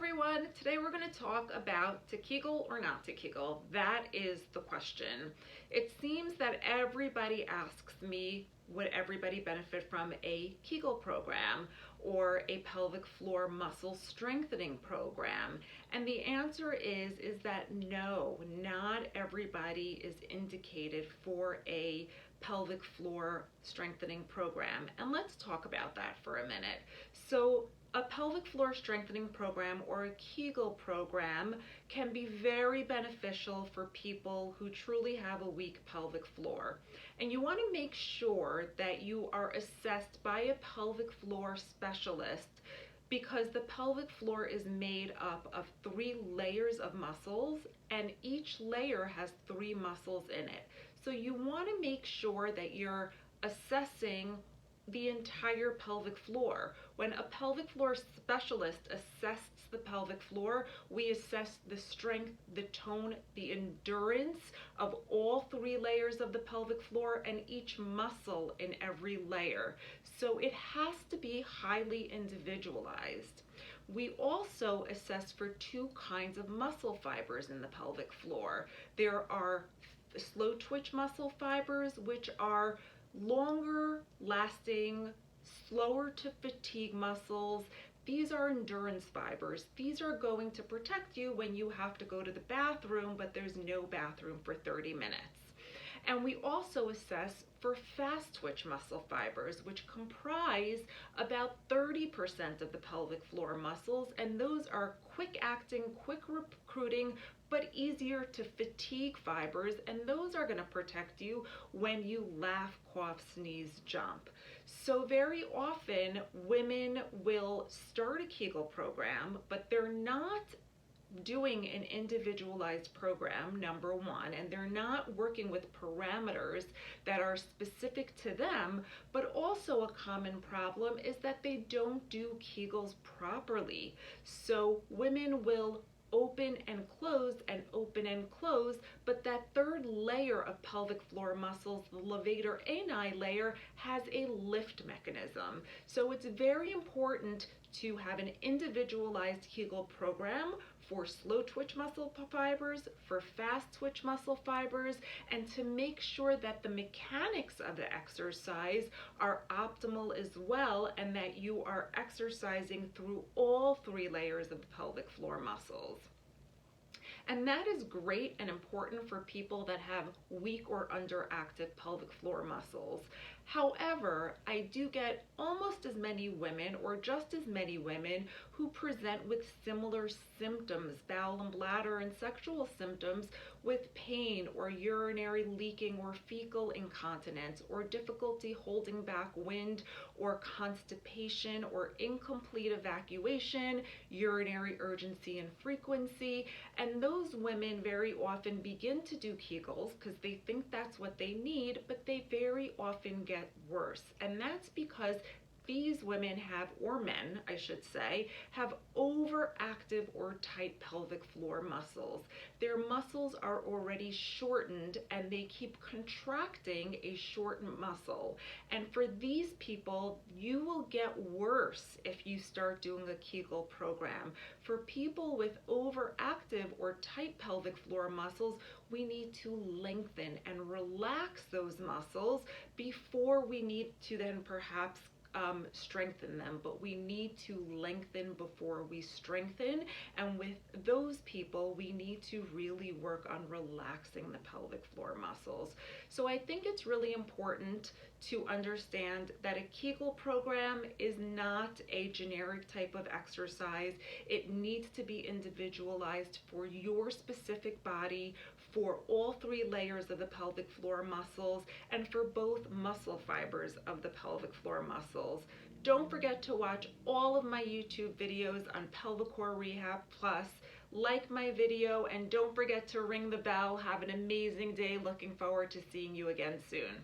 everyone. Today we're going to talk about to Kegel or not to Kegel. That is the question. It seems that everybody asks me, would everybody benefit from a Kegel program or a pelvic floor muscle strengthening program? And the answer is that no, not everybody is indicated for a pelvic floor strengthening program. And let's talk about that for a minute. So a pelvic floor strengthening program or a Kegel program can be very beneficial for people who truly have a weak pelvic floor. And you want to make sure that you are assessed by a pelvic floor specialist, because the pelvic floor is made up of 3 layers of muscles, and each layer has 3 muscles in it. So you want to make sure that you're assessing the entire pelvic floor. When a pelvic floor specialist assesses the pelvic floor, we assess the strength, the tone, the endurance of all 3 layers of the pelvic floor and each muscle in every layer. So it has to be highly individualized. We also assess for 2 kinds of muscle fibers in the pelvic floor. There are slow twitch muscle fibers, which are longer lasting, slower to fatigue muscles. These are endurance fibers. These are going to protect you when you have to go to the bathroom, but there's no bathroom for 30 minutes. And we also assess for fast twitch muscle fibers, which comprise about 30% of the pelvic floor muscles, and those are quick acting, quick recruiting, but easier to fatigue fibers, and those are going to protect you when you laugh, cough, sneeze, jump. So very often women will start a Kegel program, but they're not doing an individualized program, number one, and they're not working with parameters that are specific to them. But also a common problem is that they don't do Kegels properly. So women will open and close and open and close, but that 3rd layer of pelvic floor muscles, the levator ani layer, has a lift mechanism. So it's very important to have an individualized Kegel program for slow twitch muscle fibers, for fast twitch muscle fibers, and to make sure that the mechanics of the exercise are optimal as well, and that you are exercising through all 3 layers of the pelvic floor muscles. And that is great and important for people that have weak or underactive pelvic floor muscles. However, I do get almost as many women, or just as many women, who present with similar symptoms, bowel and bladder and sexual symptoms, with pain or urinary leaking or fecal incontinence or difficulty holding back wind or constipation or incomplete evacuation, urinary urgency and frequency. And those women very often begin to do Kegels because they think that's what they need, but they very often get worse. And that's because these women have, or men, I should say, have overactive or tight pelvic floor muscles. Their muscles are already shortened and they keep contracting a shortened muscle. And for these people, you will get worse if you start doing a Kegel program. For people with overactive or tight pelvic floor muscles, we need to lengthen and relax those muscles before we need to then perhaps strengthen them, but we need to lengthen before we strengthen. And with those people, we need to really work on relaxing the pelvic floor muscles. So I think it's really important to understand that a Kegel program is not a generic type of exercise. It needs to be individualized for your specific body, for all 3 layers of the pelvic floor muscles, and for both muscle fibers of the pelvic floor muscles. Don't forget to watch all of my YouTube videos on Pelvic Core Rehab Plus. Like my video, and don't forget to ring the bell. Have an amazing day. Looking forward to seeing you again soon.